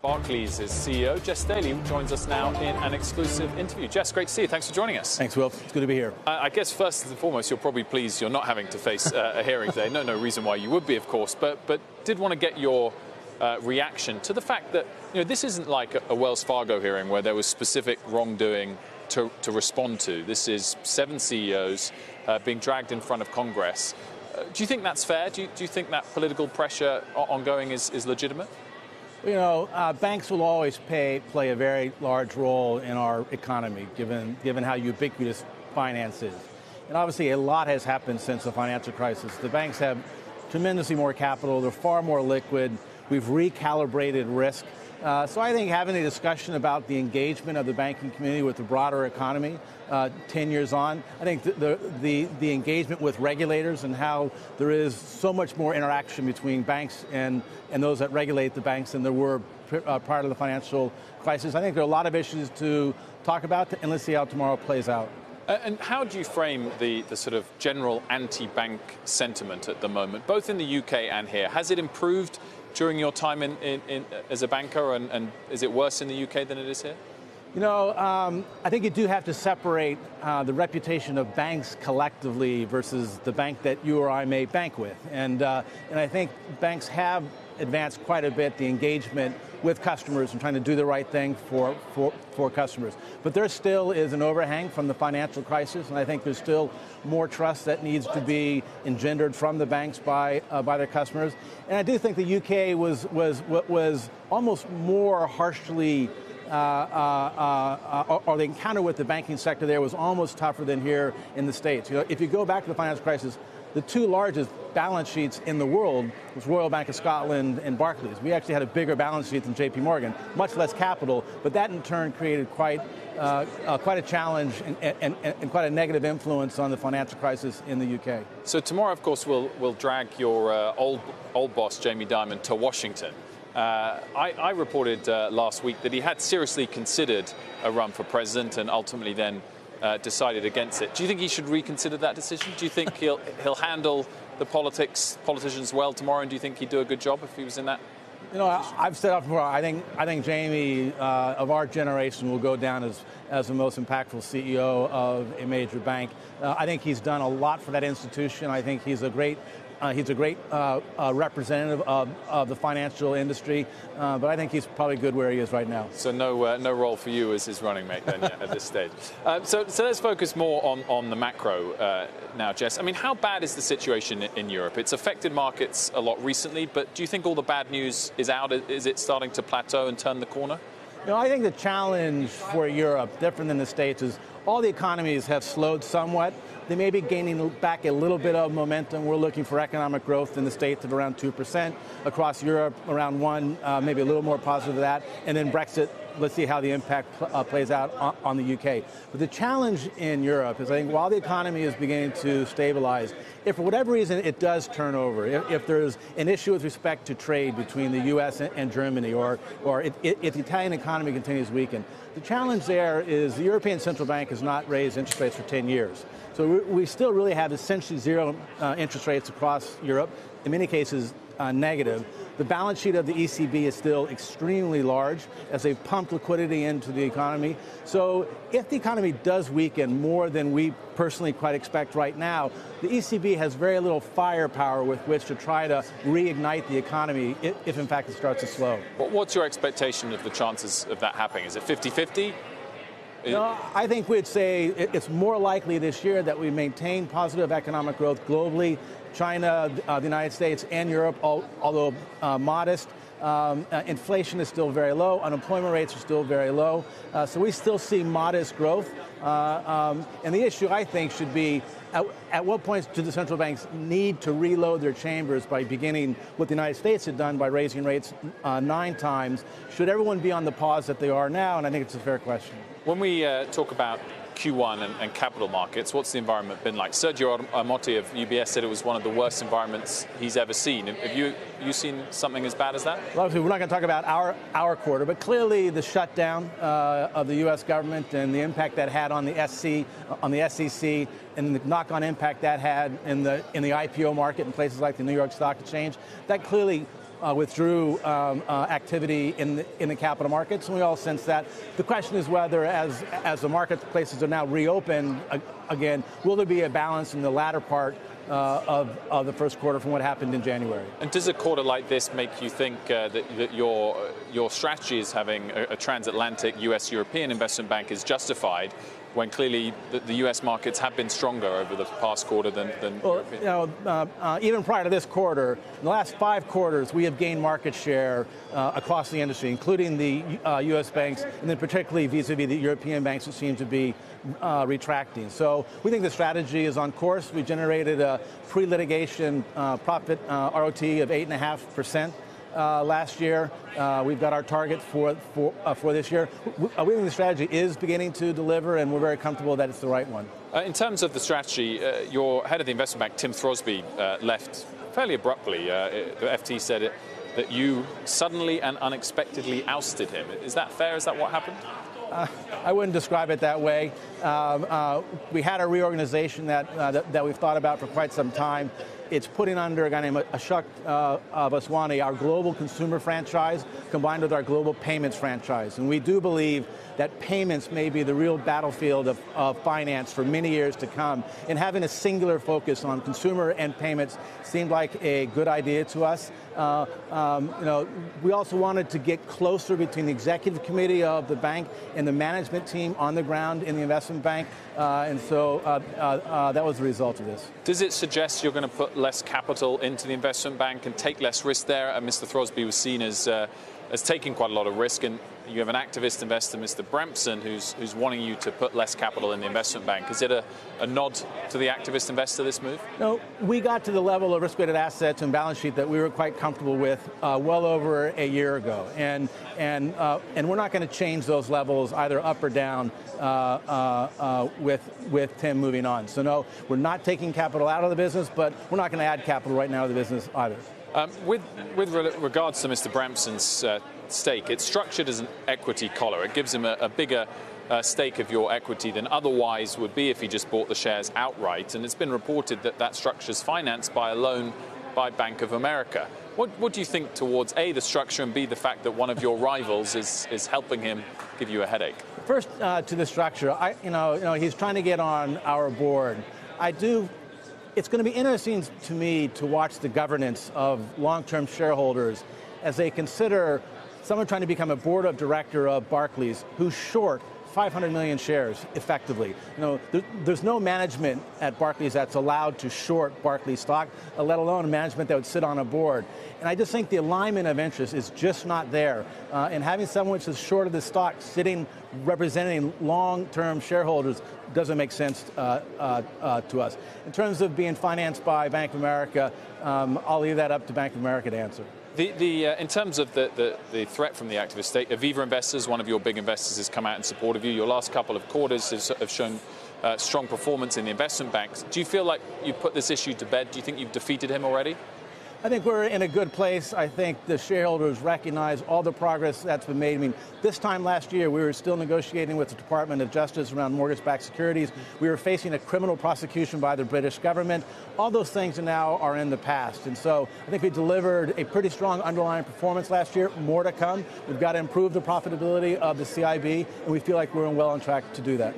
Barclays CEO Jes Staley joins us now in an exclusive interview. Jes, great to see you. Thanks for joining us. Thanks, Will. It's good to be here. I guess first and foremost, you're probably pleased you're not having to face a hearing today. No reason why you would be, of course, but did want to get your reaction to the fact that this isn't like a Wells Fargo hearing where there was specific wrongdoing to respond to. This is 7 CEOs being dragged in front of Congress. Do you think that's fair? Do you think that political pressure ongoing is legitimate? Banks will always play a very large role in our economy, given how ubiquitous finance is. And obviously, a lot has happened since the financial crisis. The banks have tremendously more capital. They're far more liquid. We've recalibrated risk. So I think having a discussion about the engagement of the banking community with the broader economy 10 years on, I think the engagement with regulators and how there is so much more interaction between banks and those that regulate the banks than there were prior to the financial crisis. I think there are a lot of issues to talk about, and let's see how tomorrow plays out. And how do you frame the sort of general anti-bank sentiment at the moment, both in the UK and here? Has it improved during your time as a banker, and is it worse in the UK than it is here? I think you do have to separate the reputation of banks collectively versus the bank that you or I may bank with. And I think banks have advanced quite a bit the engagement with customers and trying to do the right thing for customers. But there still is an overhang from the financial crisis, and I think there's still more trust that needs to be engendered from the banks by their customers. And I do think the UK was almost more harshly or the encounter with the banking sector there was almost tougher than here in the States. If you go back to the financial crisis, the two largest balance sheets in the world was Royal Bank of Scotland and Barclays. We actually had a bigger balance sheet than JP Morgan, much less capital, but that in turn created quite a challenge and quite a negative influence on the financial crisis in the UK. So tomorrow, of course, we'll drag your old boss, Jamie Dimon, to Washington. I reported last week that he had seriously considered a run for president and ultimately then decided against it. Do you think he should reconsider that decision? Do you think he'll handle the politicians well tomorrow, and do you think he'd do a good job if he was in that? I've said before, I think Jamie of our generation will go down as the most impactful CEO of a major bank. I think he's done a lot for that institution. I think he's a great representative of the financial industry, but I think he's probably good where he is right now. So no role for you as his running mate then at this stage. So let's focus more on the macro now, Jes. I mean, how bad is the situation in Europe? It's affected markets a lot recently, but do you think all the bad news is out? Is it starting to plateau and turn the corner? I think the challenge for Europe, different than the States, is all the economies have slowed somewhat. They may be gaining back a little bit of momentum. We're looking for economic growth in the States of around 2%, across Europe around 1%, maybe a little more positive than that. And then Brexit, let's see how the impact plays out on the UK. But the challenge in Europe is, I think, while the economy is beginning to stabilize, if for whatever reason it does turn over, if there's an issue with respect to trade between the US and Germany, or if the Italian economy continues to weaken, the challenge there is the European Central Bank has not raised interest rates for 10 years. So we still really have essentially zero interest rates across Europe, in many cases negative. The balance sheet of the ECB is still extremely large as they've pumped liquidity into the economy. So if the economy does weaken more than we personally quite expect right now, the ECB has very little firepower with which to try to reignite the economy if in fact it starts to slow. What's your expectation of the chances of that happening? Is it 50-50? I think we'd say it's more likely this year that we maintain positive economic growth globally. China, the United States, and Europe, although modest. Inflation is still very low. Unemployment rates are still very low. So we still see modest growth. And the issue, I think, should be at what point do the central banks need to reload their chambers by beginning what the United States had done by raising rates 9 times? Should everyone be on the pause that they are now? And I think it's a fair question. When we talk about Q1 and capital markets, what's the environment been like? Sergio Armotti of UBS said it was one of the worst environments he's ever seen. Have you seen something as bad as that? Well, obviously, we're not going to talk about our quarter, but clearly the shutdown of the U.S. government and the impact that had on the SEC, and the knock-on impact that had in the IPO market in places like the New York Stock Exchange, that clearly withdrew activity in the capital markets, and we all sense that. The question is whether, as the marketplaces are now reopened again, will there be a balance in the latter part of the first quarter from what happened in January? And does a quarter like this make you think that your strategy is having a transatlantic US-European investment bank is justified, when clearly the U.S. markets have been stronger over the past quarter than well, even prior to this quarter, in the last 5 quarters, we have gained market share across the industry, including the U.S. banks, and then particularly vis-a-vis the European banks that seem to be retracting. So we think the strategy is on course. We generated a pre-litigation profit ROT of 8.5%. Last year. We've got our target for this year. We think the strategy is beginning to deliver, and we're very comfortable that it's the right one. In terms of the strategy, your head of the investment bank, Tim Throsby, left fairly abruptly. The FT said that you suddenly and unexpectedly ousted him. Is that fair? Is that what happened? I wouldn't describe it that way. We had a reorganization that we've thought about for quite some time. It's putting under a guy named Ashok Vaswani our global consumer franchise combined with our global payments franchise. And we do believe that payments may be the real battlefield of finance for many years to come. And having a singular focus on consumer and payments seemed like a good idea to us. We also wanted to get closer between the executive committee of the bank and the management team on the ground in the investment bank. And so that was the result of this. Does it suggest you're going to put less capital into the investment bank and take less risk there? Mr. Throsby was seen as taking quite a lot of risk, and you have an activist investor, Mr. Brampson, who's wanting you to put less capital in the investment bank. Is it a nod to the activist investor, this move? No, we got to the level of risk-weighted assets and balance sheet that we were quite comfortable with well over a year ago, and we're not going to change those levels either up or down with Tim moving on. So no, we're not taking capital out of the business, but we're not going to add capital right now to the business either. With regards to Mr. Brampson's stake, it's structured as an equity collar. It gives him a bigger stake of your equity than otherwise would be if he just bought the shares outright. And it's been reported that that structure is financed by a loan by Bank of America. What do you think towards A, the structure, and B, the fact that one of your rivals is helping him give you a headache? First, to the structure, he's trying to get on our board. It's going to be interesting to me to watch the governance of long-term shareholders as they consider someone trying to become a board of director of Barclays who's short 500 million shares effectively. There's no management at Barclays that's allowed to short Barclays stock, let alone a management that would sit on a board. And I just think the alignment of interest is just not there. And having someone which is short of the stock sitting representing long-term shareholders doesn't make sense to us. In terms of being financed by Bank of America, I'll leave that up to Bank of America to answer. In terms of the threat from the activist state, Aviva Investors, one of your big investors, has come out in support of you. Your last couple of quarters have shown strong performance in the investment banks. Do you feel like you've put this issue to bed? Do you think you've defeated him already? I think we're in a good place. I think the shareholders recognize all the progress that's been made. I mean, this time last year, we were still negotiating with the Department of Justice around mortgage-backed securities. We were facing a criminal prosecution by the British government. All those things now are in the past. And so I think we delivered a pretty strong underlying performance last year. More to come. We've got to improve the profitability of the CIB, and we feel like we're well on track to do that.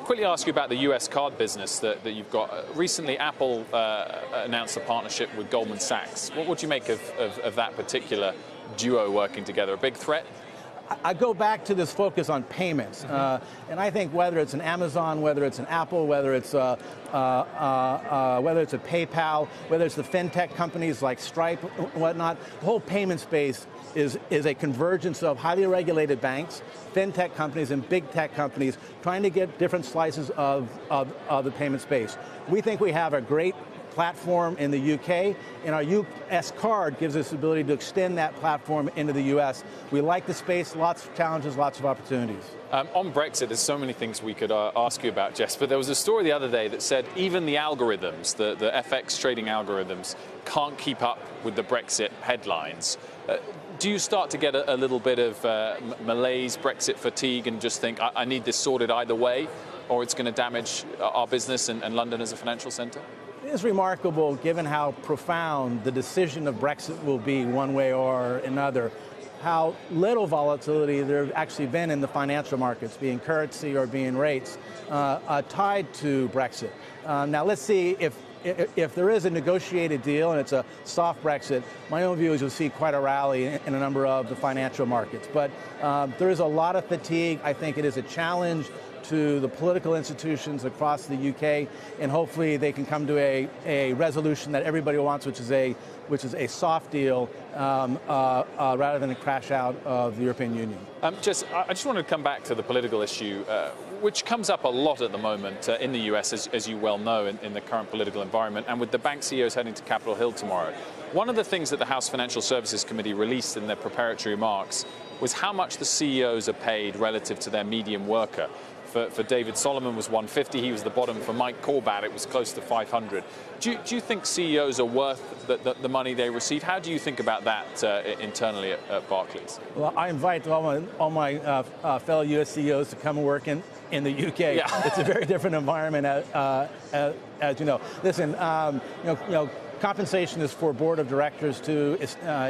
Quickly ask you about the U.S. card business that you've got. Recently, Apple announced a partnership with Goldman Sachs. What do you make of that particular duo working together? A big threat? I go back to this focus on payments, and I think whether it's an Amazon, whether it's an Apple, whether it's a PayPal, whether it's the fintech companies like Stripe and whatnot, the whole payment space is a convergence of highly regulated banks, fintech companies, and big tech companies trying to get different slices of the payment space. We think we have a great platform in the UK, and our US card gives us the ability to extend that platform into the US. We like the space, lots of challenges, lots of opportunities. On Brexit, there's so many things we could ask you about, Jes, but there was a story the other day that said even the algorithms, the FX trading algorithms, can't keep up with the Brexit headlines. Do you start to get a little bit of malaise, Brexit fatigue, and just think, I need this sorted either way, or it's going to damage our business and London as a financial centre? is remarkable given how profound the decision of Brexit will be one way or another, how little volatility there actually been in the financial markets, being currency or being rates, tied to Brexit. Now let's see if there is a negotiated deal and it's a soft Brexit. My own view is you'll see quite a rally in a number of the financial markets. But there is a lot of fatigue. I think it is a challenge to the political institutions across the UK, and hopefully they can come to a resolution that everybody wants, which is a soft deal rather than a crash out of the European Union. Jes, I just want to come back to the political issue, which comes up a lot at the moment in the US, as you well know, in the current political environment, and with the bank CEOs heading to Capitol Hill tomorrow. One of the things that the House Financial Services Committee released in their preparatory remarks was how much the CEOs are paid relative to their median worker. For David Solomon was 150. He was the bottom. For Mike Corbat, it was close to 500. Do you think CEOs are worth the money they receive? How do you think about that internally at Barclays? Well, I invite all my fellow U.S. CEOs to come and work in the UK. Yeah. It's a very different environment, as you know. Listen, compensation is for board of directors to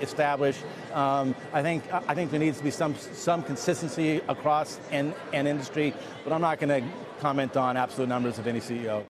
establish. I think there needs to be some consistency across an industry, but I'm not going to comment on absolute numbers of any CEO.